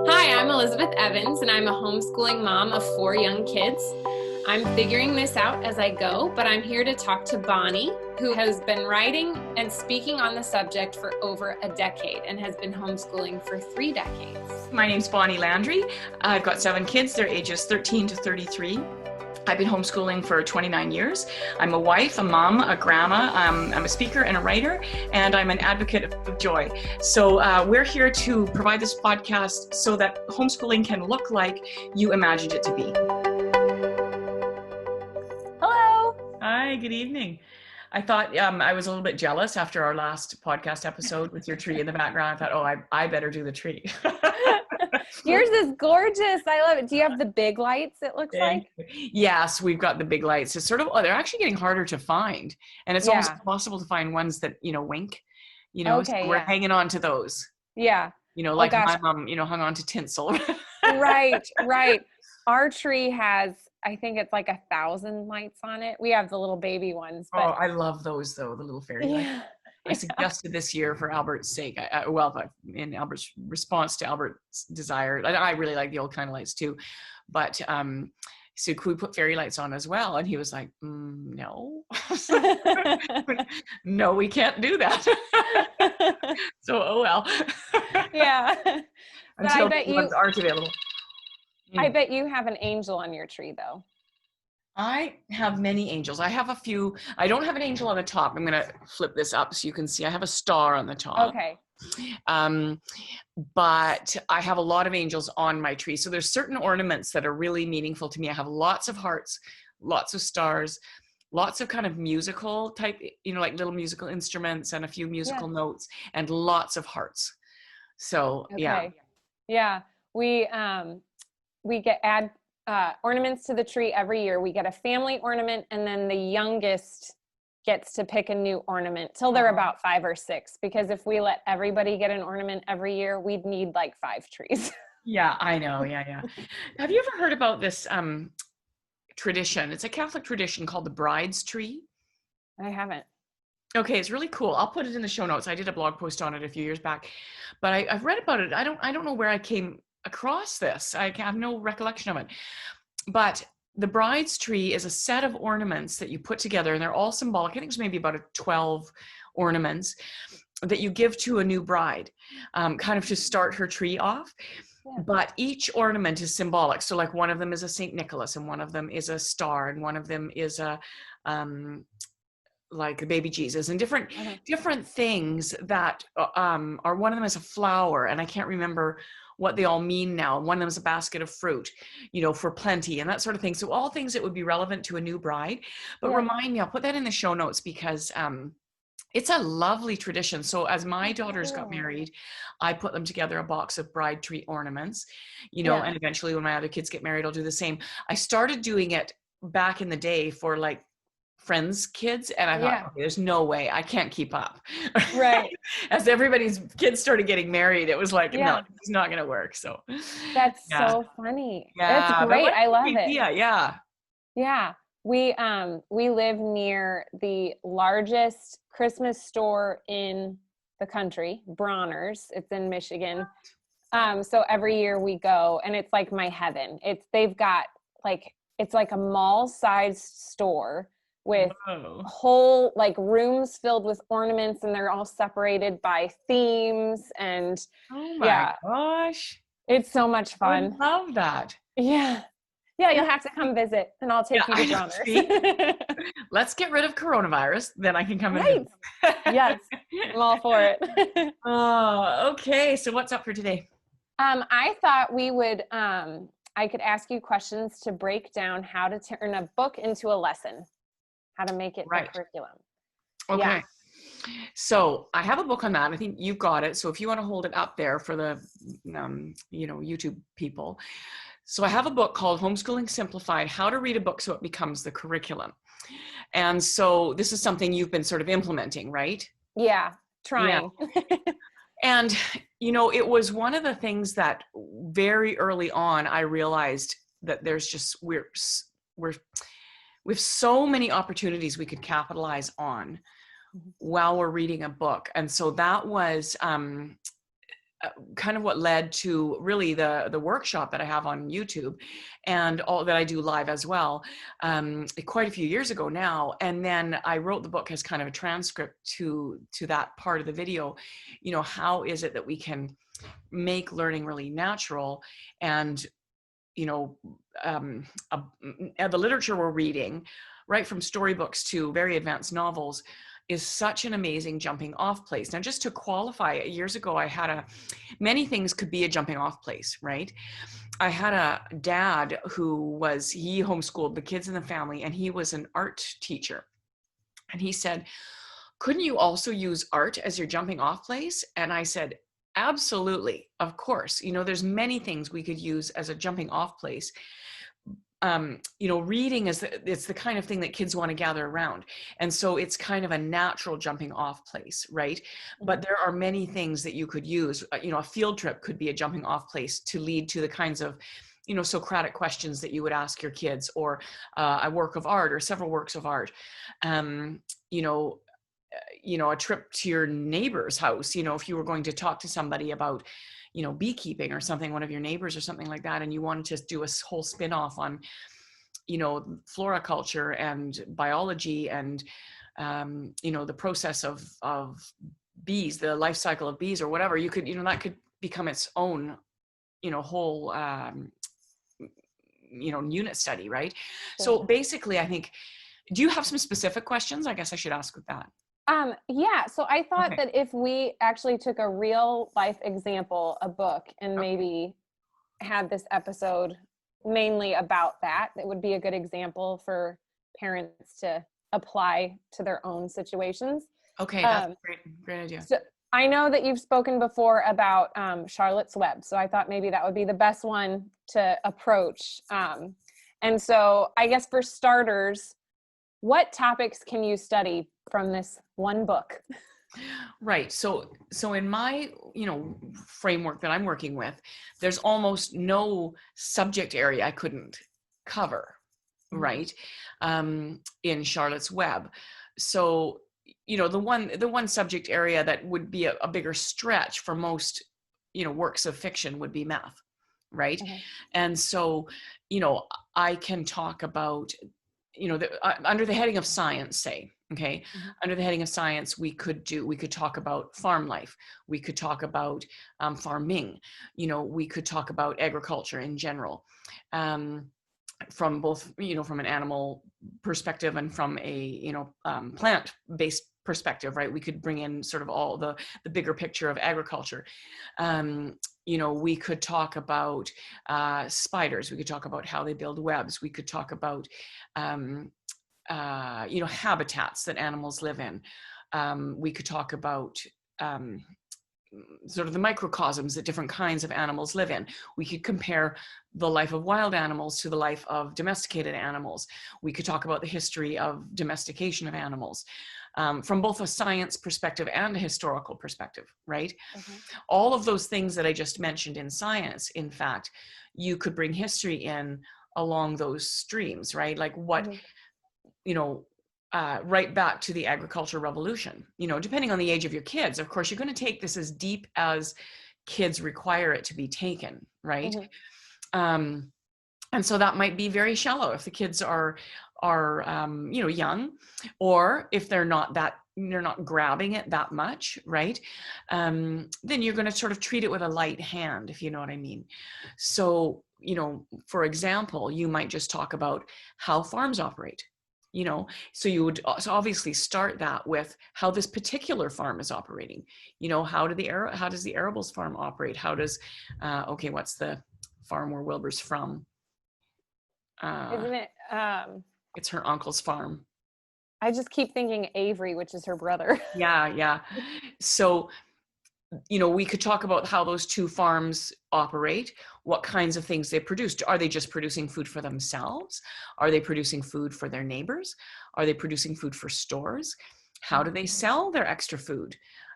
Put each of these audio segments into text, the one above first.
Hi, I'm Elizabeth Evans, and I'm a homeschooling mom of 4 young kids. I'm figuring this out as I go, but I'm here to talk to Bonnie, who has been writing and speaking on the subject for over a decade and has been homeschooling for 3 decades. My name's Bonnie Landry. I've got 7 kids. They're ages 13 to 33. I've been homeschooling for 29 years. I'm a wife, a mom, a grandma. I'm a speaker and a writer, and I'm an advocate of joy. So we're here to provide this podcast so that homeschooling can look like you imagined it to be. Hello. Hi, good evening. I thought I was a little bit jealous after our last podcast episode with your tree in the background. I thought, oh, I better do the tree. Yours is gorgeous. I love it. Do you have the big lights, it looks like? Yes, we've got the big lights. It's sort of, they're actually getting harder to find. And it's almost impossible to find ones that, wink, Okay, so we're hanging on to those. Yeah. Like my mom, hung on to tinsel. Right. Our tree has, I think it's like 1,000 lights on it. We have the little baby ones. But... Oh, I love those though, the little fairy lights. I suggested this year for Albert's sake. In Albert's response to Albert's desire, I really like the old kind of lights too, but so could we put fairy lights on as well? And he was like, no, no, we can't do that. So, oh well. Yeah. Until ones aren't available. I bet you have an angel on your tree though. I have many angels. I have a few. I don't have an angel on the top. I'm going to flip this up so you can see. I have a star on the top. Okay. But I have a lot of angels on my tree. So there's certain ornaments that are really meaningful to me. I have lots of hearts, lots of stars, lots of kind of musical type, like little musical instruments and a few musical notes and lots of hearts. So, yeah. Yeah. We add ornaments to the tree every year. We get a family ornament, and then the youngest gets to pick a new ornament till they're about 5 or 6, because if we let everybody get an ornament every year, we'd need like 5 trees. Yeah, I know. Yeah. Have you ever heard about this tradition? It's a Catholic tradition called the bride's tree. I haven't. Okay, it's really cool. I'll put it in the show notes. I did a blog post on it a few years back, but I've read about it. I don't know where I came across this. I have no recollection of it. But the bride's tree is a set of ornaments that you put together, and they're all symbolic. I think it's maybe about 12 ornaments that you give to a new bride, kind of to start her tree off. Yeah. But each ornament is symbolic. So like one of them is a Saint Nicholas, and one of them is a star, and one of them is a like a baby Jesus, and different things that are, one of them is a flower, and I can't remember what they all mean now. One of them is a basket of fruit, for plenty and that sort of thing. So all things that would be relevant to a new bride. But remind me, I'll put that in the show notes, because it's a lovely tradition. So as my daughters got married, I put them together a box of bride tree ornaments, and eventually when my other kids get married, I'll do the same. I started doing it back in the day for like friends' kids, and I thought, okay, there's no way, I can't keep up. Right. As everybody's kids started getting married, it was like, no, it's not going to work. So that's so funny. That's great. I love it. Yeah. We live near the largest Christmas store in the country, Bronner's. It's in Michigan. So every year we go, and it's like my heaven. They've got it's like a mall-sized store with whole rooms filled with ornaments, and they're all separated by themes. And oh my gosh, it's so much fun. I love that. Yeah, you'll have to come visit, and I'll take you to Bronner's. Let's get rid of coronavirus, then I can come in. Yes, I'm all for it. Oh, okay. So what's up for today? I thought we would I could ask you questions to break down how to turn a book into a lesson, how to make it a curriculum. Okay. Yeah. So I have a book on that. I think you've got it. So if you want to hold it up there for the, YouTube people. So I have a book called Homeschooling Simplified, How to Read a Book So It Becomes the Curriculum. And so this is something you've been sort of implementing, right? Yeah, trying. Yeah. And, it was one of the things that very early on, I realized that there's just, we have so many opportunities we could capitalize on while we're reading a book. And so that was kind of what led to really the workshop that I have on YouTube, and all that I do live as well, quite a few years ago now. And then I wrote the book as kind of a transcript to that part of the video. You know, how is it that we can make learning really natural? And, you know, the literature we're reading, right from storybooks to very advanced novels, is such an amazing jumping off place. Now, just to qualify, years ago, I had many things could be a jumping off place, right? I had a dad he homeschooled the kids in the family, and he was an art teacher. And he said, couldn't you also use art as your jumping off place? And I said, absolutely, of course. You know, there's many things we could use as a jumping off place. You know, reading it's the kind of thing that kids want to gather around. And so it's kind of a natural jumping off place, right? But there are many things that you could use. You know, a field trip could be a jumping off place to lead to the kinds of, you know, Socratic questions that you would ask your kids, or a work of art or several works of art. You know, a trip to your neighbor's house, you know, if you were going to talk to somebody about, you know, beekeeping or something, one of your neighbors or something like that, and you wanted to do a whole spin-off on, you know, floriculture and biology and, you know, the process of bees, the life cycle of bees or whatever, you could, you know, that could become its own, you know, whole, you know, unit study, right? So basically, I think, do you have some specific questions? I guess I should ask with that. Yeah. So I thought that if we actually took a real life example, a book, and maybe had this episode mainly about that, that would be a good example for parents to apply to their own situations. Okay. That's a great idea. So I know that you've spoken before about Charlotte's Web. So I thought maybe that would be the best one to approach. And so I guess for starters, what topics can you study from this one book? Right. So in my, you know, framework that I'm working with, there's almost no subject area I couldn't cover, right? In Charlotte's Web. So, you know, the one subject area that would be a bigger stretch for most, you know, works of fiction would be math, right? And so, you know, I can talk about, you know, under the heading of science, say, okay, under the heading of science, we could talk about farm life. We could talk about farming. You know, we could talk about agriculture in general, from both, you know, from an animal perspective and from a, you know, plant-based perspective, right? We could bring in sort of all the bigger picture of agriculture. You know, we could talk about spiders. We could talk about how they build webs. We could talk about, you know, habitats that animals live in. We could talk about sort of the microcosms that different kinds of animals live in. We could compare the life of wild animals to the life of domesticated animals. We could talk about the history of domestication of animals. From both a science perspective and a historical perspective, right? All of those things that I just mentioned in science, in fact, you could bring history in along those streams, right? Like what, you know, right back to the agricultural revolution, you know, depending on the age of your kids, of course, you're going to take this as deep as kids require it to be taken, right? And so that might be very shallow if the kids are you know, young, or if they're not grabbing it that much, right? Then you're going to sort of treat it with a light hand, if you know what I mean. So, you know, for example, you might just talk about how farms operate, you know, so you would obviously start that with how this particular farm is operating. You know, how does the Arable's farm operate? How does, okay, what's the farm where Wilbur's from? Isn't it? It's her uncle's farm. I just keep thinking Avery, which is her brother. Yeah. So, you know, we could talk about how those two farms operate, what kinds of things they produce. Are they just producing food for themselves? Are they producing food for their neighbors? Are they producing food for stores? How do they sell their extra food?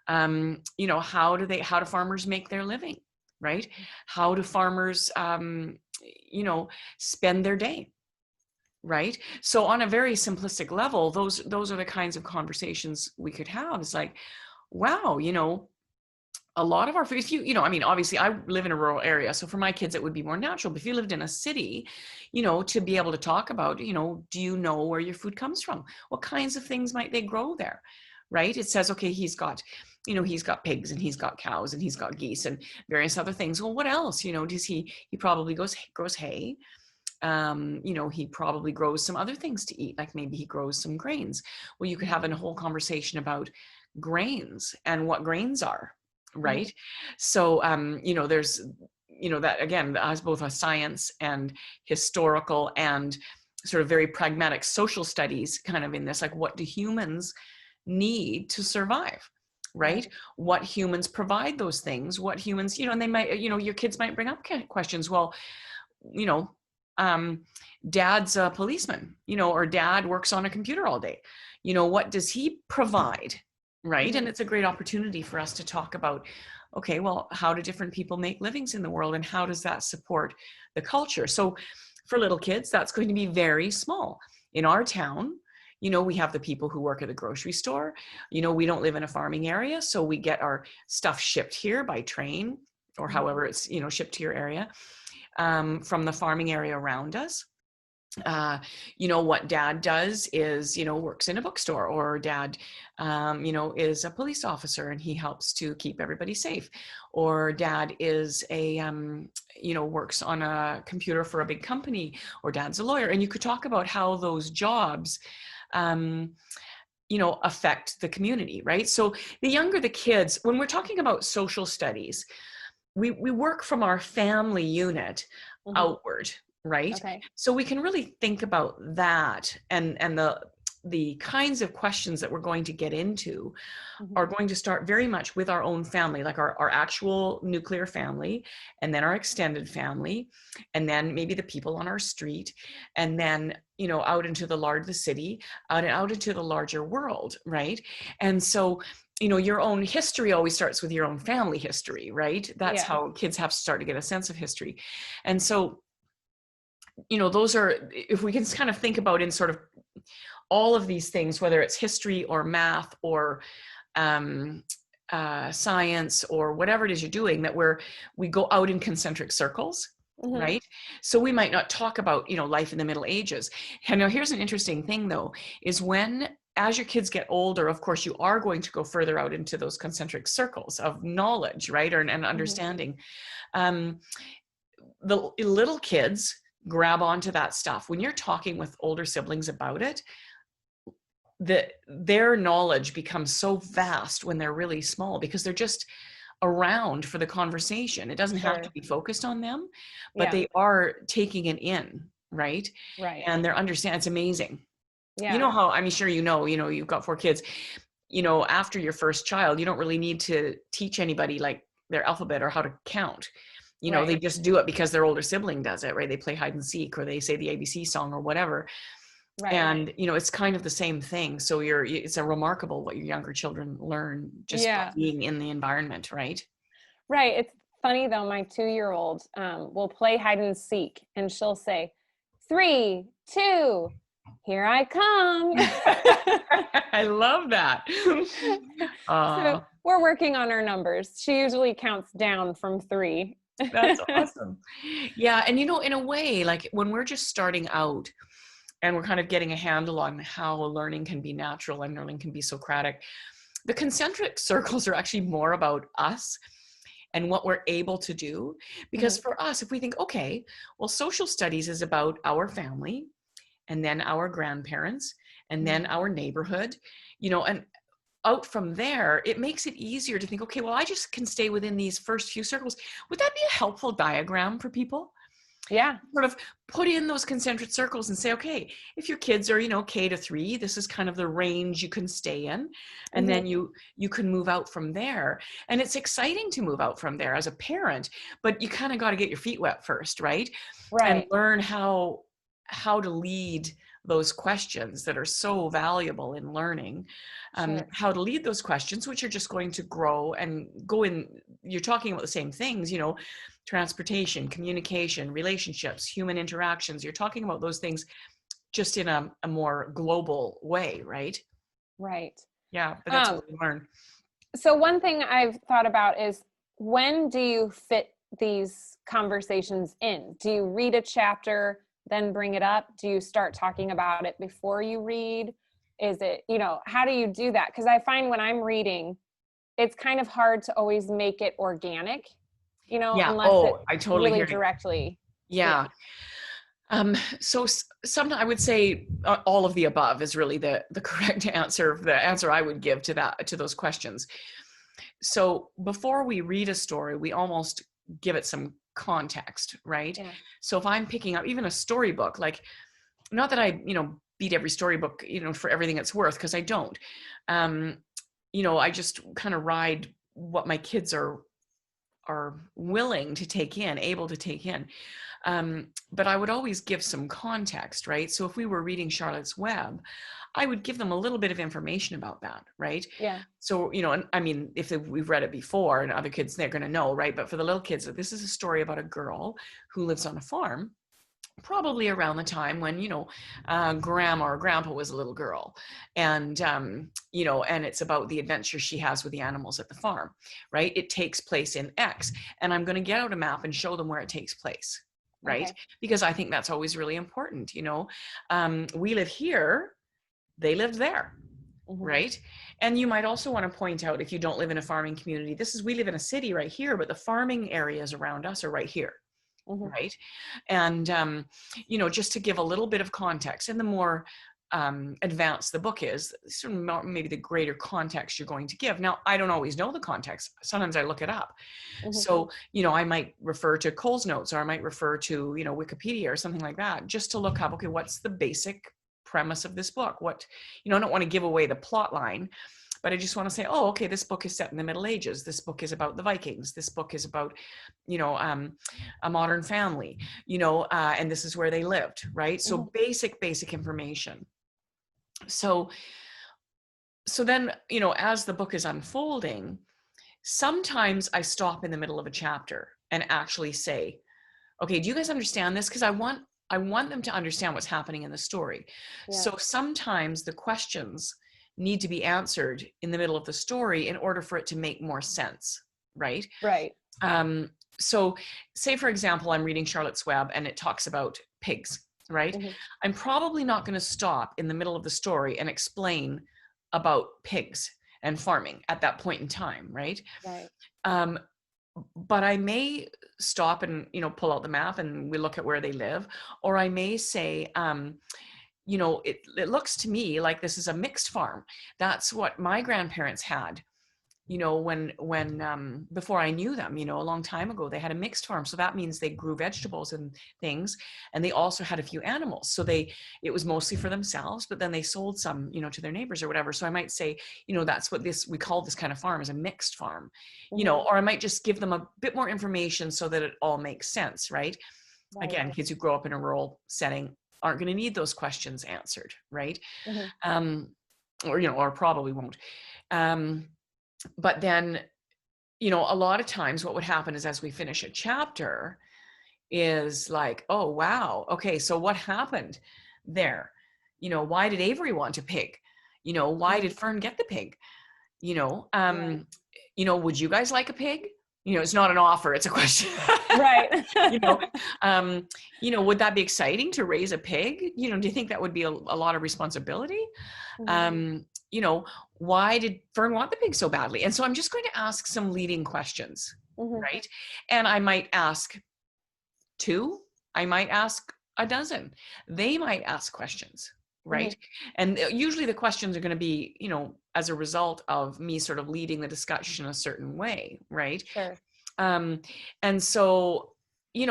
You know, how do farmers make their living, right? How do farmers, you know, spend their day? Right. So on a very simplistic level, those are the kinds of conversations we could have. It's like, wow, you know, a lot of our food, if I mean, obviously I live in a rural area, so for my kids, it would be more natural. But if you lived in a city, to be able to talk about, do you know where your food comes from? What kinds of things might they grow there? Right? It says, okay, he's got pigs and he's got cows and he's got geese and various other things. Well, what else? Does he probably grows hay. He probably grows some other things to eat, like maybe he grows some grains. Well, you could have a whole conversation about grains and what grains are, right? So, there's, that again, as both a science and historical and sort of very pragmatic social studies kind of in this, like what do humans need to survive? Right? What humans provide those things, what humans, and they might, your kids might bring up questions. Well, dad's a policeman, or dad works on a computer all day. What does he provide? Right. And it's a great opportunity for us to talk about, okay, well, how do different people make livings in the world and how does that support the culture? So for little kids, that's going to be very small. In our town, we have the people who work at the grocery store. We don't live in a farming area, so we get our stuff shipped here by train or however it's, shipped to your area from the farming area around us. What dad does is, works in a bookstore, or dad, is a police officer and he helps to keep everybody safe, or dad is works on a computer for a big company, or dad's a lawyer. And you could talk about how those jobs, affect the community, right? So the younger the kids, when we're talking about social studies, we work from our family unit outward, right? Okay. So we can really think about that, and the kinds of questions that we're going to get into are going to start very much with our own family, like our actual nuclear family, and then our extended family, and then maybe the people on our street, and then out into the city, out into the larger world, right? And so your own history always starts with your own family history, right? That's how kids have to start to get a sense of history. And so those are, if we can kind of think about in sort of all of these things, whether it's history or math or science or whatever it is you're doing, that we go out in concentric circles, right? So we might not talk about, life in the Middle Ages. And now here's an interesting thing though, is as your kids get older, of course, you are going to go further out into those concentric circles of knowledge, right? And understanding. The little kids grab onto that stuff. When you're talking with older siblings about it, their knowledge becomes so vast when they're really small, because they're just around for the conversation. It doesn't have to be focused on them, but they are taking it in, right? Right. And they're understanding. It's amazing. Yeah. How, I'm sure you've got 4 kids, after your first child, you don't really need to teach anybody like their alphabet or how to count. They just do it because their older sibling does it, right? They play hide and seek, or they say the ABC song or whatever. Right. And, it's kind of the same thing. So it's a remarkable what your younger children learn just by being in the environment, right? Right. It's funny though, my 2-year-old will play hide and seek and she'll say, 3, 2, here I come. I love that. So we're working on our numbers. She usually counts down from 3. That's awesome. Yeah. And, in a way, like when we're just starting out and we're kind of getting a handle on how learning can be natural and learning can be Socratic, the concentric circles are actually more about us and what we're able to do. Because for us, if we think, okay, well, social studies is about our family, and then our grandparents, and then our neighborhood, and out from there, it makes it easier to think, okay, well, I just can stay within these first few circles. Would that be a helpful diagram for people? Yeah. Sort of put in those concentric circles and say, okay, if your kids are, K to 3, this is kind of the range you can stay in. And then you can move out from there. And it's exciting to move out from there as a parent, but you kind of got to get your feet wet first, right? Right. And learn how to lead those questions that are so valuable in learning, how to lead those questions, which are just going to grow and go in. You're talking about the same things, transportation, communication, relationships, human interactions. You're talking about those things just in a more global way, right? Right. Yeah, but that's what we learn. So one thing I've thought about is when do you fit these conversations in? Do you read a chapter, then bring it up? Do you start talking about it before you read? Is it, how do you do that? Because I find when I'm reading, it's kind of hard to always make it organic, Yeah. unless Oh, it I totally really hear you. directly. Yeah. So sometimes I would say all of the above is really the correct answer, the answer I would give to those questions. So before we read a story, we almost give it some context, right? Yeah. So if I'm picking up even a storybook, like, not that I, beat every storybook, for everything it's worth, because I don't. I just kind of ride what my kids are willing to take in, able to take in. But I would always give some context, right? So if we were reading Charlotte's Web, I would give them a little bit of information about that, right? Yeah. So, and I mean, if we've read it before, and other kids, they're going to know, right? But for the little kids, this is a story about a girl who lives on a farm, probably around the time when, grandma or grandpa was a little girl. And, and it's about the adventure she has with the animals at the farm, right? It takes place in X. And I'm going to get out a map and show them where it takes place, right? Okay. Because I think that's always really important. We live here, they lived there. Mm-hmm. Right. And you might also want to point out, if you don't live in a farming community, we live in a city right here, but the farming areas around us are right here. Mm-hmm. Right. And, just to give a little bit of context, and the more advanced the book is, sort of maybe the greater context you're going to give. Now, I don't always know the context. Sometimes I look it up. Mm-hmm. So, I might refer to Cole's Notes, or I might refer to, Wikipedia or something like that, just to look up, okay, what's the basic premise of this book? What, I don't want to give away the plot line, but I just want to say, oh, okay, this book is set in the Middle Ages. This book is about the Vikings. This book is about, a modern family, and this is where they lived, right? So mm-hmm. basic information. So then, as the book is unfolding, sometimes I stop in the middle of a chapter and actually say, okay, do you guys understand this? Because I want them to understand what's happening in the story. Yeah. So sometimes the questions need to be answered in the middle of the story in order for it to make more sense, right? Right. So say, for example, I'm reading Charlotte's Web and it talks about pigs, right? Mm-hmm. I'm probably not going to stop in the middle of the story and explain about pigs and farming at that point in time, right? Right. But I may stop and, pull out the map and we look at where they live. Or I may say, it looks to me like this is a mixed farm. That's what my grandparents had, when before I knew them, a long time ago. They had a mixed farm. So that means they grew vegetables and things, and they also had a few animals. So it was mostly for themselves, but then they sold some, to their neighbors or whatever. So I might say, that's what we call this kind of farm, is a mixed farm, mm-hmm. Or I might just give them a bit more information so that it all makes sense, right? Again, kids who grow up in a rural setting aren't going to need those questions answered, right? Mm-hmm. Or probably won't. But then, a lot of times what would happen is, as we finish a chapter, is like, oh, wow. Okay. So what happened there? Why did Avery want a pig? Why did Fern get the pig? Would you guys like a pig? It's not an offer, it's a question. Right. Would that be exciting to raise a pig? Do you think that would be a lot of responsibility? Mm-hmm. Why did Fern want the pig so badly? And so I'm just going to ask some leading questions, mm-hmm. right? And I might ask 2, I might ask a dozen. They might ask questions, right? Mm-hmm. And usually the questions are going to be, as a result of me sort of leading the discussion a certain way, right? Sure. And so, it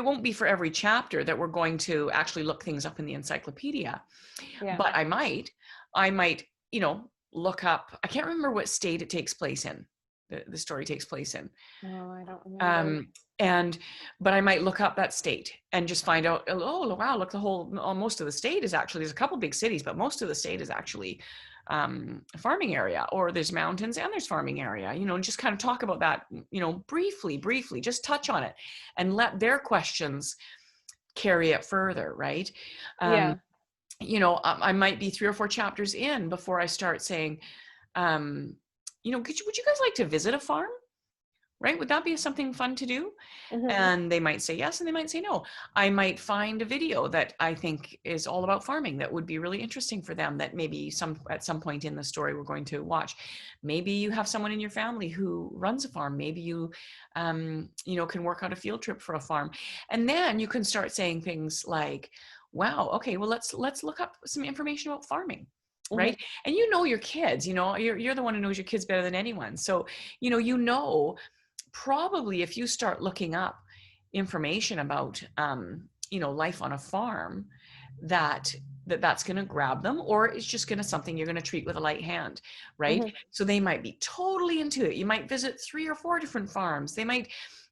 won't be for every chapter that we're going to actually look things up in the encyclopedia. Yeah. But I might, look up, I can't remember what state it takes place in, the story takes place in. Oh, I don't remember. But I might look up that state and just find out, oh, wow, look, most of the state is actually, there's a couple big cities, but most of the state is actually a farming area, or there's mountains and there's farming area, and just kind of talk about that, briefly, just touch on it and let their questions carry it further, right? Yeah. I might be 3 or 4 chapters in before I start saying, would you guys like to visit a farm? Right? Would that be something fun to do? Mm-hmm. And they might say yes, and they might say no. I might find a video that I think is all about farming that would be really interesting for them, that maybe at some point in the story we're going to watch. Maybe you have someone in your family who runs a farm. Maybe you, can work out a field trip for a farm. And then you can start saying things like, wow, okay, well, let's look up some information about farming. Right. Mm-hmm. And your kids, you're the one who knows your kids better than anyone. So, probably if you start looking up information about, life on a farm, that's going to grab them, or it's just going to something you're going to treat with a light hand, right? Mm-hmm. So they might be totally into it. You might visit 3 or 4 different farms. They might,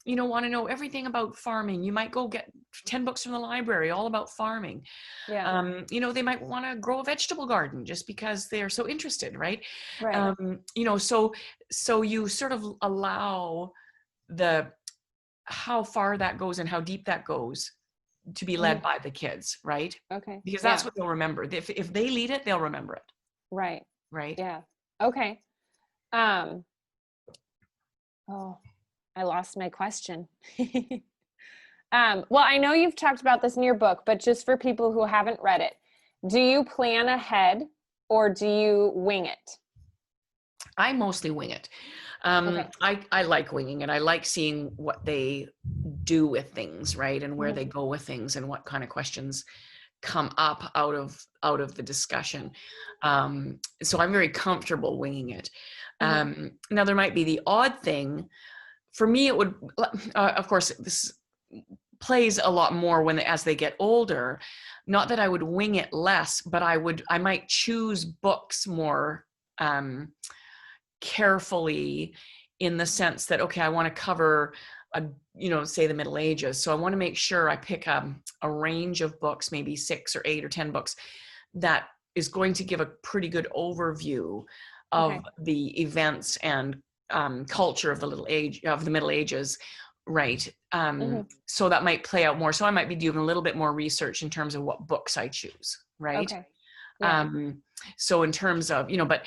want to know everything about farming. You might go get 10 books from the library all about farming. Yeah. They might want to grow a vegetable garden just because they're so interested, right? Right. So you sort of allow how far that goes and how deep that goes to be led by the kids, right? Okay. Because that's what they'll remember. If they lead it, they'll remember it. Right. Right. Yeah. Okay. Oh, I lost my question. Well, I know you've talked about this in your book, but just for people who haven't read it, do you plan ahead or do you wing it? I mostly wing it. Okay. I like winging it. I like seeing what they do with things, right? And where they go with things and what kind of questions come up out of the discussion. So I'm very comfortable winging it. Now there might be the odd thing. For me, it would, of course, this plays a lot more as they get older. Not that I would wing it less, but I might choose books more carefully, in the sense that, okay, I want to cover say the Middle Ages. So I want to make sure I pick a range of books, maybe 6 or 8 or 10 books, that is going to give a pretty good overview of the events and culture of the Middle Ages, right? So that might play out more. So I might be doing a little bit more research in terms of what books I choose, right? Okay. Yeah. So in terms of, but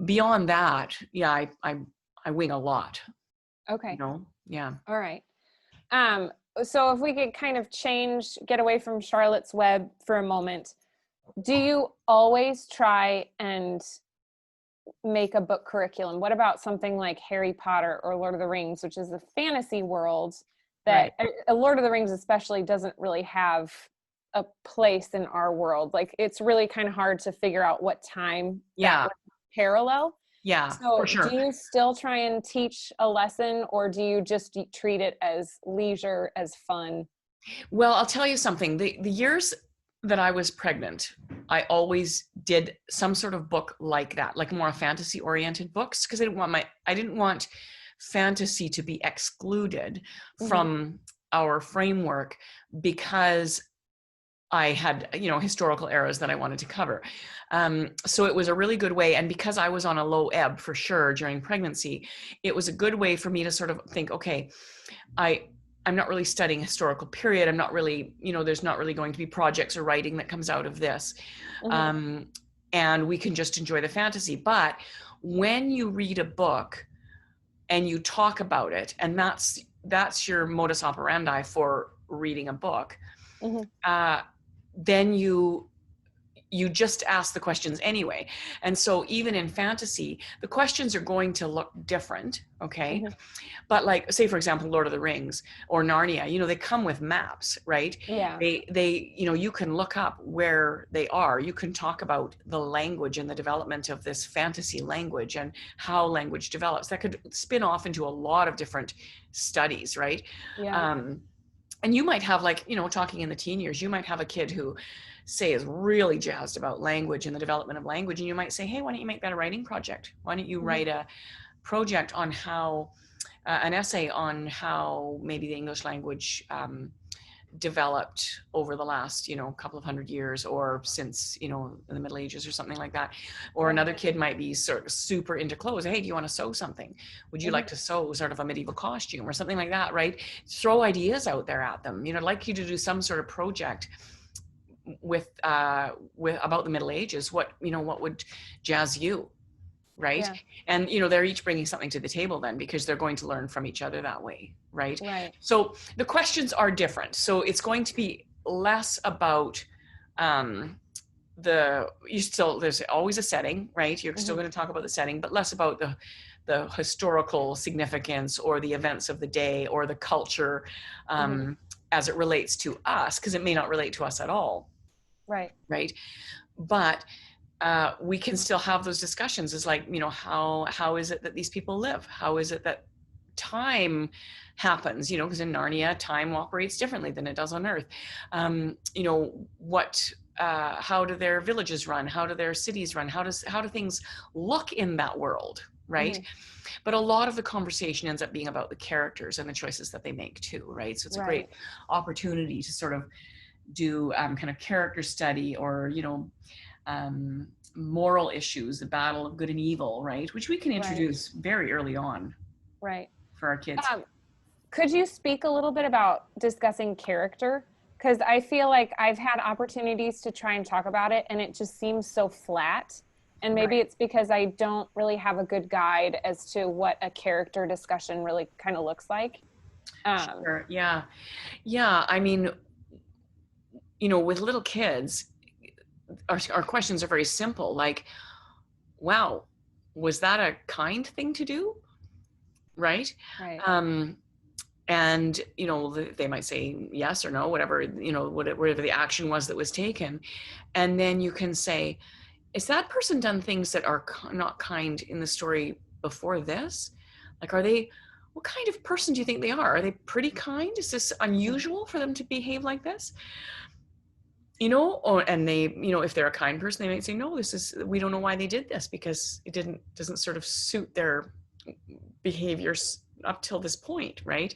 beyond that, yeah, I wing a lot. Okay. Yeah. All right. So if we could kind of get away from Charlotte's Web for a moment, do you always try and make a book curriculum? What about something like Harry Potter or Lord of the Rings, which is a fantasy world that Lord of the Rings especially doesn't really have a place in our world? Like, it's really kind of hard to figure out what time that would parallel. Yeah, so for sure. Do you still try and teach a lesson, or do you just treat it as leisure, as fun? Well, I'll tell you something. The years that I was pregnant, I always did some sort of book like that, like more fantasy oriented books, because I didn't want fantasy to be excluded from our framework, because I had, historical eras that I wanted to cover. So it was a really good way. And because I was on a low ebb for sure during pregnancy, it was a good way for me to sort of think, okay, I'm not really studying historical period. I'm not really, there's not really going to be projects or writing that comes out of this. And we can just enjoy the fantasy. But when you read a book and you talk about it, and that's your modus operandi for reading a book, then you just ask the questions anyway. And so even in fantasy, the questions are going to look different, okay? But like, say for example, Lord of the Rings or Narnia, they come with maps, right? Yeah. They you can look up where they are. You can talk about the language and the development of this fantasy language and how language develops. That could spin off into a lot of different studies, right? Yeah. And you might have, like, talking in the teen years, you might have a kid who, say, is really jazzed about language and the development of language. And you might say, hey, why don't you make that a writing project? Why don't you write a project on how, an essay on how maybe the English language developed over the last, couple of hundred years, or since, the Middle Ages or something like that. Or another kid might be sort of super into clothes. Hey, do you want to sew something? Would you like to sew sort of a medieval costume or something like that, right? Throw ideas out there at them. I'd like you to do some sort of project with about the Middle Ages. What would jazz you? right? Yeah. And, you know, they're each bringing something to the table then, because they're going to learn from each other that way, right? Right. So the questions are different. So it's going to be less about there's always a setting, right? You're still going to talk about the setting, but less about the historical significance or the events of the day or the culture as it relates to us, because it may not relate to us at all. Right. Right. But we can still have those discussions. It's like, you know, how is it that these people live? How is it that time happens? You know, because in Narnia, time operates differently than it does on Earth. You know, how do their villages run? How do their cities run? How do things look in that world? Right. But a lot of the conversation ends up being about the characters and the choices that they make too. Right. So it's a great opportunity to sort of do kind of character study, or, you know, moral issues, the battle of good and evil, right? Which we can introduce very early on. Right. For our kids. Could you speak a little bit about discussing character? Because I feel like I've had opportunities to try and talk about it, and it just seems so flat. And maybe it's because I don't really have a good guide as to what a character discussion really kind of looks like. Sure. Yeah. Yeah. I mean, you know, with little kids, our questions are very simple. Like, wow, was that a kind thing to do? Right. And, you know, they might say yes or no, whatever, you know, whatever the action was that was taken. And then you can say, is that person done things that are not kind in the story before this? Like, what kind of person do you think they are? Are they pretty kind? Is this unusual for them to behave like this? You know, and they, you know, if they're a kind person, they might say, no, we don't know why they did this, because it doesn't sort of suit their behaviors up till this point, right?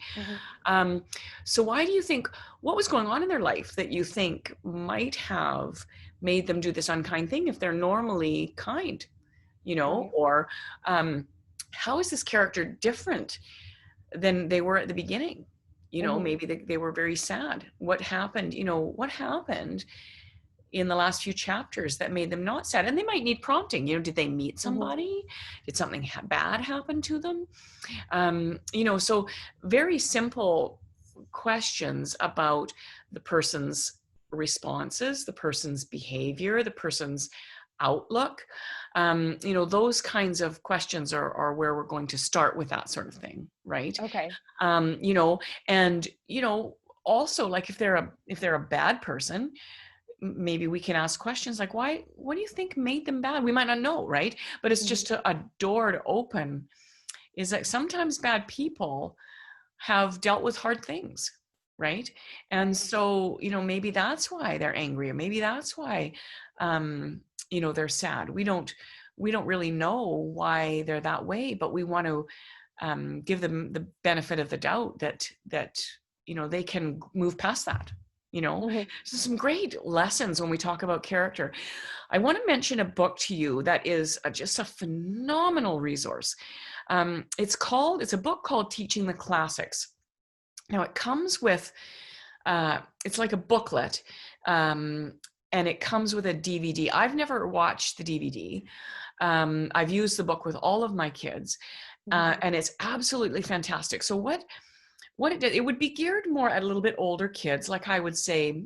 So why do you think, what was going on in their life that you think might have made them do this unkind thing if they're normally kind, you know? Or how is this character different than they were at the beginning? You know, maybe they were very sad. What happened, you know, what happened in the last few chapters that made them not sad? And they might need prompting. You know, did they meet somebody? Did something bad happen to them? You know, so very simple questions about the person's responses, the person's behavior, the person's outlook. You know, those kinds of questions are where we're going to start with that sort of thing, right? You know, and, you know, also, like, if they're a bad person, maybe we can ask questions like, what do you think made them bad? We might not know, right? But it's just a door to open, is that sometimes bad people have dealt with hard things, right? And so, you know, maybe that's why they're angry, or maybe that's why, you know, they're sad. We don't really know why they're that way, but we want to give them the benefit of the doubt that, you know, they can move past that. You know, so some great lessons when we talk about character. I want to mention a book to you that is just a phenomenal resource. It's a book called Teaching the Classics. Now it comes with, it's like a booklet, and it comes with a DVD. I've never watched the DVD. I've used the book with all of my kids, and it's absolutely fantastic. So what it did, it would be geared more at a little bit older kids, like I would say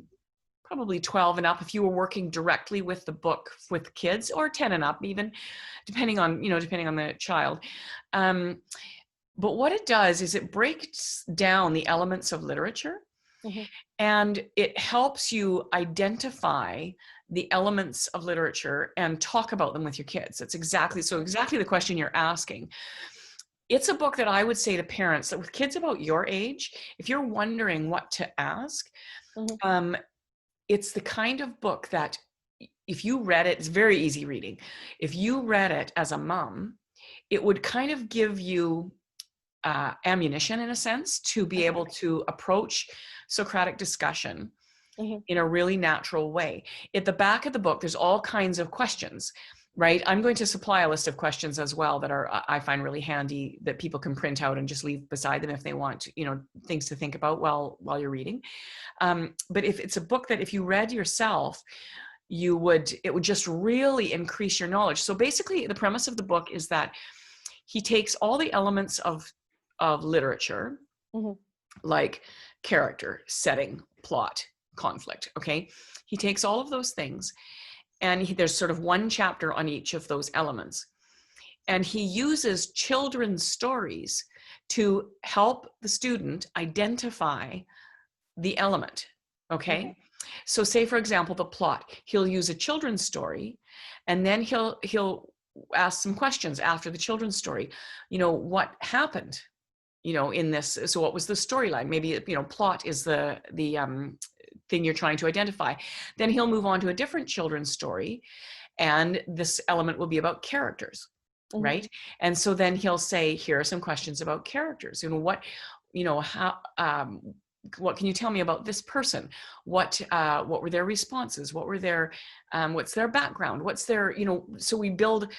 probably 12 and up if you were working directly with the book with kids, or 10 and up even, depending on the child. But what it does is it breaks down the elements of literature, and it helps you identify the elements of literature and talk about them with your kids. That's exactly the question you're asking. It's a book that I would say to parents that with kids about your age, if you're wondering what to ask, it's the kind of book that if you read it, it's very easy reading. If you read it as a mom, it would kind of give you ammunition, in a sense, to be able to approach Socratic discussion in a really natural way. At the back of the book, there's all kinds of questions. Right. I'm going to supply a list of questions as well that I find really handy, that people can print out and just leave beside them if they want, you know, things to think about while you're reading. But if it's a book that if you read yourself, it would just really increase your knowledge. So basically the premise of the book is that he takes all the elements of literature, like character, setting, plot, conflict. Okay. He takes all of those things, and there's sort of one chapter on each of those elements. And he uses children's stories to help the student identify the element. Okay. So say, for example, the plot, he'll use a children's story, and then he'll ask some questions after the children's story. What happened, in this? So what was the storyline? Maybe, plot is the thing you're trying to identify. Then he'll move on to a different children's story, and this element will be about characters. Right. And so then he'll say, here are some questions about characters. What can you tell me about this person? What were their responses? What were their, what's their background? What's their, so we build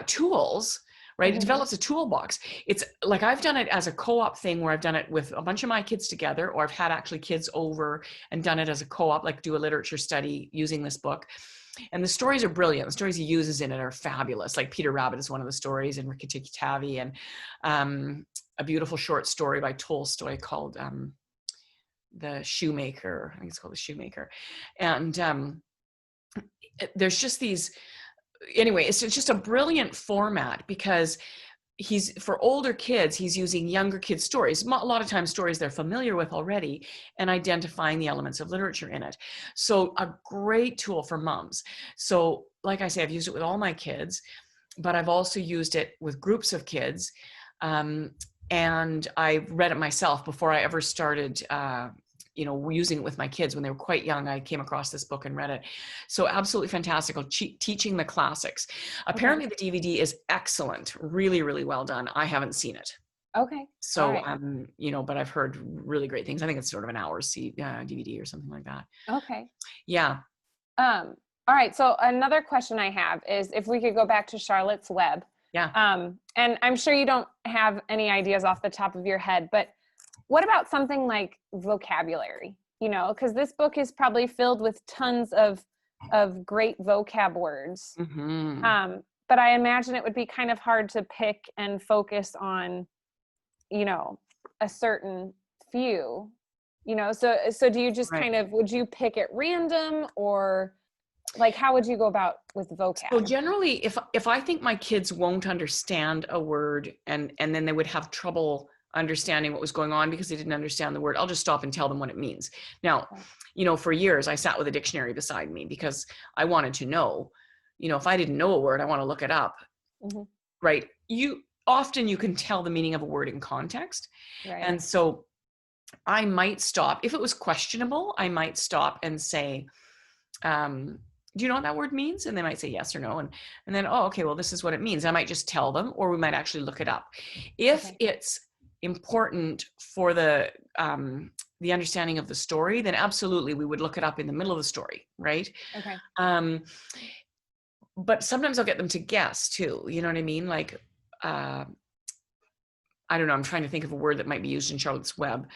tools, right? It develops a toolbox. It's like, I've done it as a co-op thing where I've done it with a bunch of my kids together, or I've had actually kids over and done it as a co-op, like do a literature study using this book. And the stories are brilliant. The stories he uses in it are fabulous. Like Peter Rabbit is one of the stories, and Rikki-Tikki-Tavi, and a beautiful short story by Tolstoy called The Shoemaker. I think it's called The Shoemaker. And there's just these, anyway, it's just a brilliant format, because for older kids, he's using younger kids' stories, a lot of times stories they're familiar with already, and identifying the elements of literature in it. So a great tool for moms. So like I say, I've used it with all my kids, but I've also used it with groups of kids. And I read it myself before I ever started using it with my kids. When they were quite young, I came across this book and read it. So absolutely fantastic. Teaching the classics. Apparently the DVD is excellent. Really, really well done. I haven't seen it. Okay. So, but I've heard really great things. I think it's sort of an hour DVD or something like that. Okay. Yeah. All right. So another question I have is, if we could go back to Charlotte's Web. Yeah. And I'm sure you don't have any ideas off the top of your head, but what about something like vocabulary? Because this book is probably filled with tons of great vocab words. But I imagine it would be kind of hard to pick and focus on, a certain few. So do you just kind of, would you pick at random, or like, how would you go about with vocab? So generally, if I think my kids won't understand a word, and then they would have trouble understanding what was going on because they didn't understand the word, I'll just stop and tell them what it means. Now, for years I sat with a dictionary beside me because I wanted to know, if I didn't know a word, I want to look it up. Right. You can tell the meaning of a word in context. Right. And so I might stop. If it was questionable, I might stop and say, do you know what that word means? And they might say yes or no. And then, oh, okay, well, this is what it means. I might just tell them, or we might actually look it up. If it's important for the understanding of the story, then absolutely we would look it up in the middle of the story, right? Okay. But sometimes I'll get them to guess too. You know what I mean? Like, I don't know. I'm trying to think of a word that might be used in Charlotte's Web.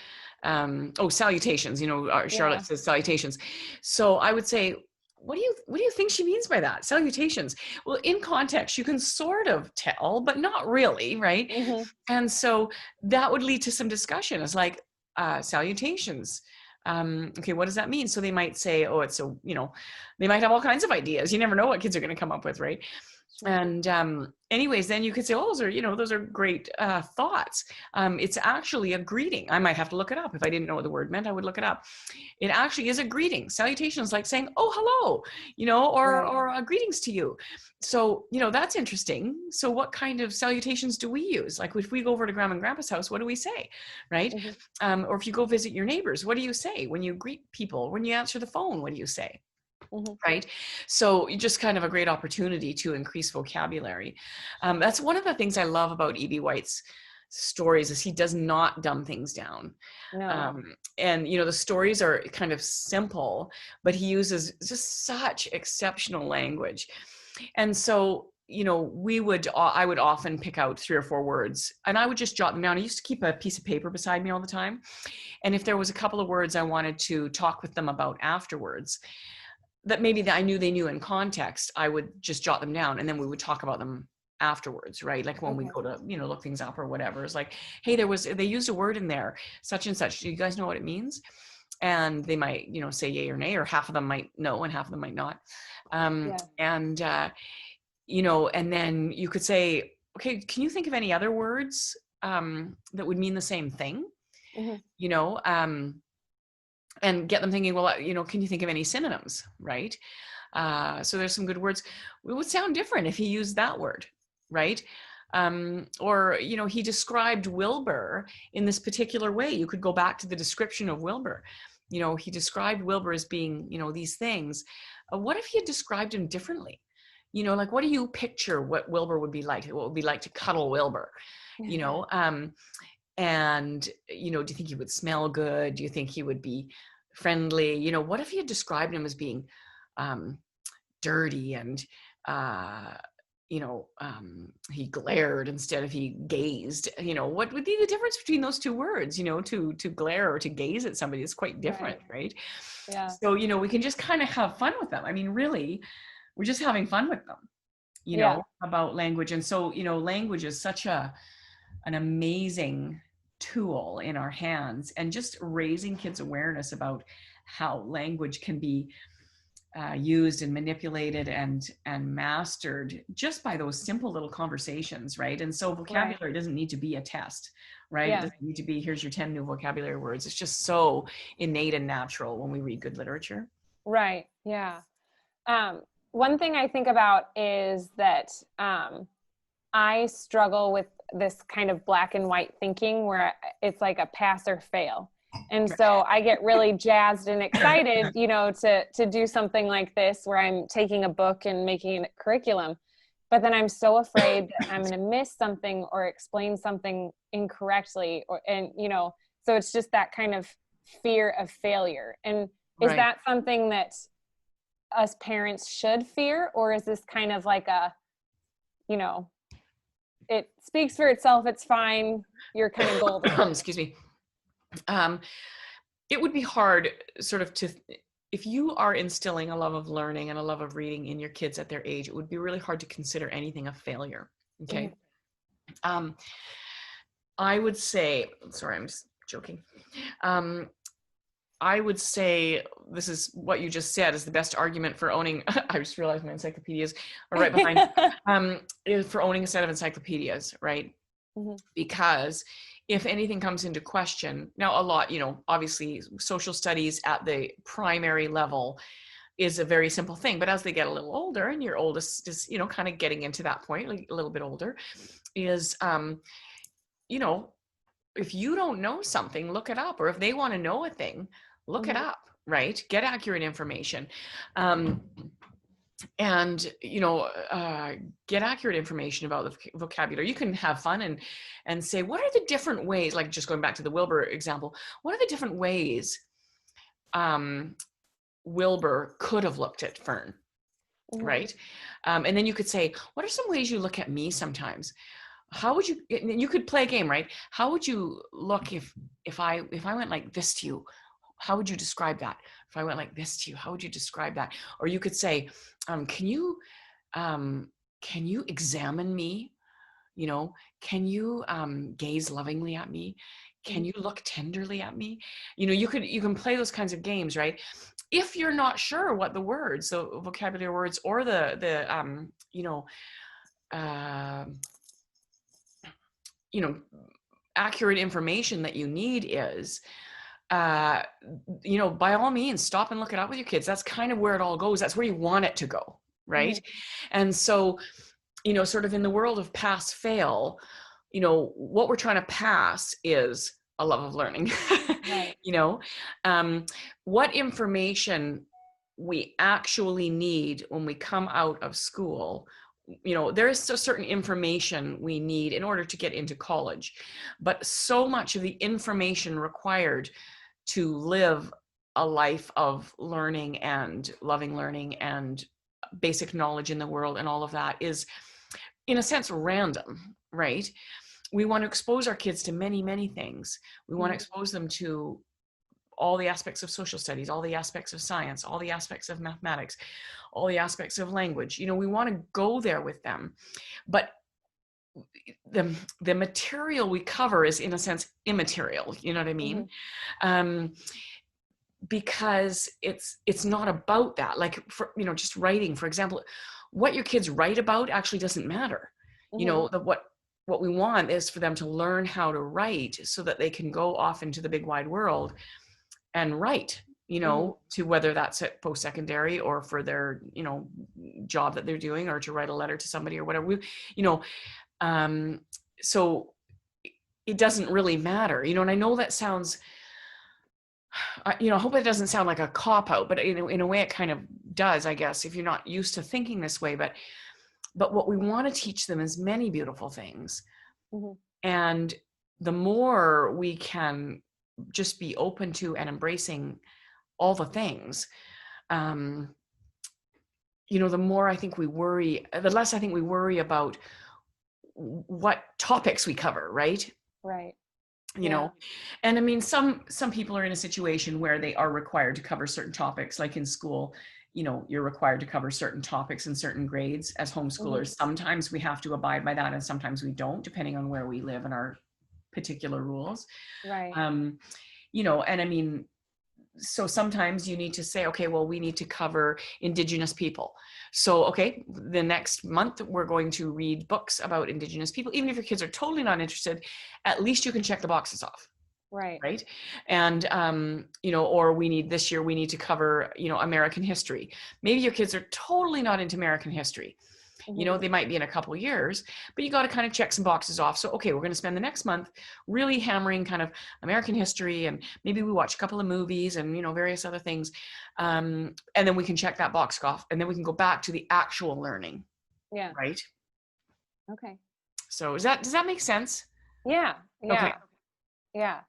Salutations. Charlotte says salutations. So I would say, what do you think she means by that? Salutations. Well, in context, you can sort of tell, but not really, right? And so that would lead to some discussion. It's like, salutations. Okay, what does that mean? So they might say, oh, it's they might have all kinds of ideas. You never know what kids are going to come up with, right? And anyways, then you could say, oh, those are great thoughts. It's actually a greeting. I might have to look it up. If I didn't know what the word meant, I would look it up. It actually is a greeting. Salutation is like saying, oh, hello, or greetings to you. So, that's interesting. So what kind of salutations do we use? Like if we go over to Grandma and Grandpa's house, what do we say, right? Or if you go visit your neighbors, what do you say? When you greet people, when you answer the phone, what do you say? Right. So just kind of a great opportunity to increase vocabulary. That's one of the things I love about E.B. White's stories is he does not dumb things down. No. And, the stories are kind of simple, but he uses just such exceptional language. And so, I would often pick out 3 or 4 words and I would just jot them down. I used to keep a piece of paper beside me all the time. And if there was a couple of words I wanted to talk with them about afterwards, that maybe that I knew they knew in context, I would just jot them down, and then we would talk about them afterwards, right? Like when we go to, you know, look things up or whatever. It's like, hey, they used a word in there, such and such. Do you guys know what it means? And they might, you know, say yay or nay, or half of them might know and half of them might not. And, you know, and then you could say, okay, can you think of any other words that would mean the same thing? You know, and get them thinking, well, you know, can you think of any synonyms, right? So there's some good words. It would sound different if he used that word, right? Or, you know, he described Wilbur in this particular way. You could go back to the description of Wilbur. You know, he described Wilbur as being, you know, these things. What if he had described him differently? You know, like, what do you picture what Wilbur would be like? What it would be like to cuddle Wilbur, you know? And, you know, do you think he would smell good? Do you think he would be friendly? You know, what if he had described him as being dirty and, you know, he glared instead of he gazed? You know, what would be the difference between those two words? You know, to glare or to gaze at somebody is quite different, right? Yeah. So, you know, we can just kind of have fun with them. I mean, really, we're just having fun with them, you know, about language. And so, you know, language is such an amazing tool in our hands, and just raising kids' awareness about how language can be used and manipulated and mastered just by those simple little conversations, right? And so vocabulary doesn't need to be a test, right? It doesn't need to be, here's your 10 new vocabulary words. It's just so innate and natural when we read good literature. Right. Yeah. One thing I think about is that I struggle with this kind of black and white thinking where it's like a pass or fail. And so I get really jazzed and excited, you know, to do something like this where I'm taking a book and making a curriculum. But then I'm so afraid that I'm going to miss something or explain something incorrectly, and, you know, so it's just that kind of fear of failure. And is that something that us parents should fear, or is this kind of like a, you know, it speaks for itself, it's fine, you're kind of golden? Excuse me. It would be hard sort of if you are instilling a love of learning and a love of reading in your kids at their age, it would be really hard to consider anything a failure. Okay. I would say, sorry, I'm just joking. I would say this is what you just said is the best argument for owning. I just realized my encyclopedias are right behind. For owning a set of encyclopedias, right? Because if anything comes into question, now a lot, you know, obviously social studies at the primary level is a very simple thing, but as they get a little older, and your oldest is, you know, kind of getting into that point, like a little bit older, is, you know, if you don't know something, look it up. Or if they want to know a thing, look it up, right? Get accurate information. And, you know, get accurate information about the vocabulary. You can have fun and say, what are the different ways, like just going back to the Wilbur example, what are the different ways Wilbur could have looked at Fern, right? And then you could say, what are some ways you look at me sometimes? How would you could play a game, right? How would you look if I went like this to you? How would you describe that? If I went like this to you, how would you describe that? Or you could say, can you examine me? You know, can you gaze lovingly at me? Can you look tenderly at me? You know, you can play those kinds of games, right? If you're not sure what the words, so vocabulary words, or the accurate information that you need is, you know, by all means, stop and look it up with your kids. That's kind of where it all goes. That's where you want it to go, right? And so, you know, sort of in the world of pass fail, you know, what we're trying to pass is a love of learning. You know, what information we actually need when we come out of school. You know, there is a certain information we need in order to get into college, but so much of the information required to live a life of learning and loving learning and basic knowledge in the world and all of that is, in a sense, random, right? We want to expose our kids to many, many things. We want to expose them to all the aspects of social studies, all the aspects of science, all the aspects of mathematics, all the aspects of language. You know, we want to go there with them, but the material we cover is, in a sense, immaterial. You know what I mean? Because it's not about that. Like, for, you know, just writing, for example, what your kids write about actually doesn't matter. You know, what we want is for them to learn how to write so that they can go off into the big wide world and write, you know, to whether that's at post-secondary or for their, you know, job that they're doing, or to write a letter to somebody or whatever. You know, so it doesn't really matter, you know. And I know that sounds, you know, I hope it doesn't sound like a cop-out, but in a way it kind of does, I guess, if you're not used to thinking this way. But what we want to teach them is many beautiful things. And the more we can just be open to and embracing all the things, you know, the more I think we worry, the less I think we worry about what topics we cover, right? Right. You know, and I mean, some people are in a situation where they are required to cover certain topics, like in school. You know, you're required to cover certain topics in certain grades as homeschoolers. Sometimes we have to abide by that, and sometimes we don't, depending on where we live and our particular rules. Right. You know, and I mean, so sometimes you need to say, okay, well, we need to cover Indigenous people. So, okay, the next month we're going to read books about Indigenous people. Even if your kids are totally not interested, at least you can check the boxes off. Right. And, you know, or this year we need to cover, you know, American history. Maybe your kids are totally not into American history. You know, they might be in a couple of years, but you got to kind of check some boxes off. So, okay, we're going to spend the next month really hammering kind of American history, and maybe we watch a couple of movies and, you know, various other things. And then we can check that box off, and then we can go back to the actual learning. Yeah. Right. Okay. So does that make sense? Yeah. Yeah. Okay. Yeah.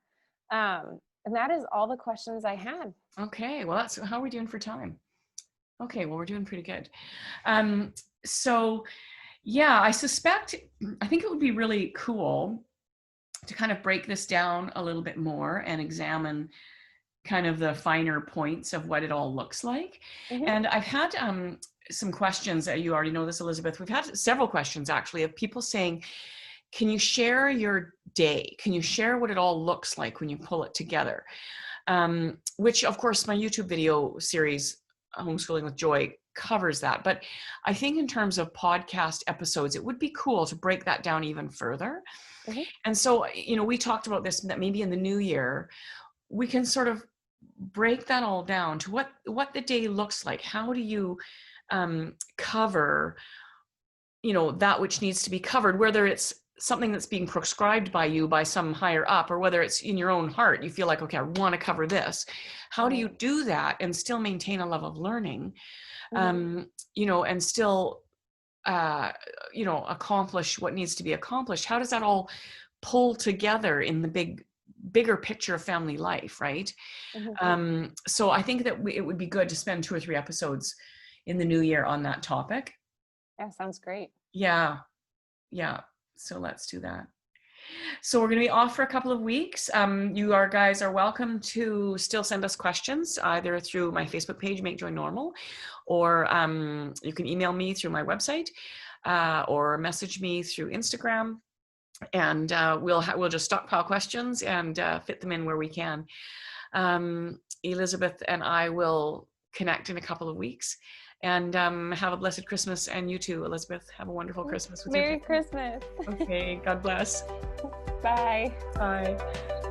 And that is all the questions I had. Okay. Well, how are we doing for time? Okay. Well, we're doing pretty good. So yeah, I think it would be really cool to kind of break this down a little bit more and examine kind of the finer points of what it all looks like. And I've had some questions. You already know this, Elizabeth. We've had several questions actually of people saying, can you share your day? Can you share what it all looks like when you pull it together? Which, of course, my YouTube video series, Homeschooling with Joy, covers that. But I think in terms of podcast episodes, it would be cool to break that down even further. And so, you know, we talked about this, that maybe in the new year, we can sort of break that all down to what the day looks like. How do you cover, you know, that which needs to be covered, whether it's something that's being prescribed by you by some higher up, or whether it's in your own heart, you feel like, okay, I want to cover this. How do you do that and still maintain a love of learning? You know, and still, you know, accomplish what needs to be accomplished. How does that all pull together in the bigger picture of family life, right? So I think that it would be good to spend 2 or 3 episodes in the new year on that topic. Yeah, sounds great. Yeah. So let's do that. So we're going to be off for a couple of weeks. You guys are welcome to still send us questions either through my Facebook page, Make Joy Normal, or you can email me through my website, or message me through Instagram, and we'll just stockpile questions and fit them in where we can. Elizabeth and I will connect in a couple of weeks. And have a blessed Christmas. And you too, Elizabeth. Have a wonderful Christmas. Merry Christmas. Okay. God bless. Bye. Bye.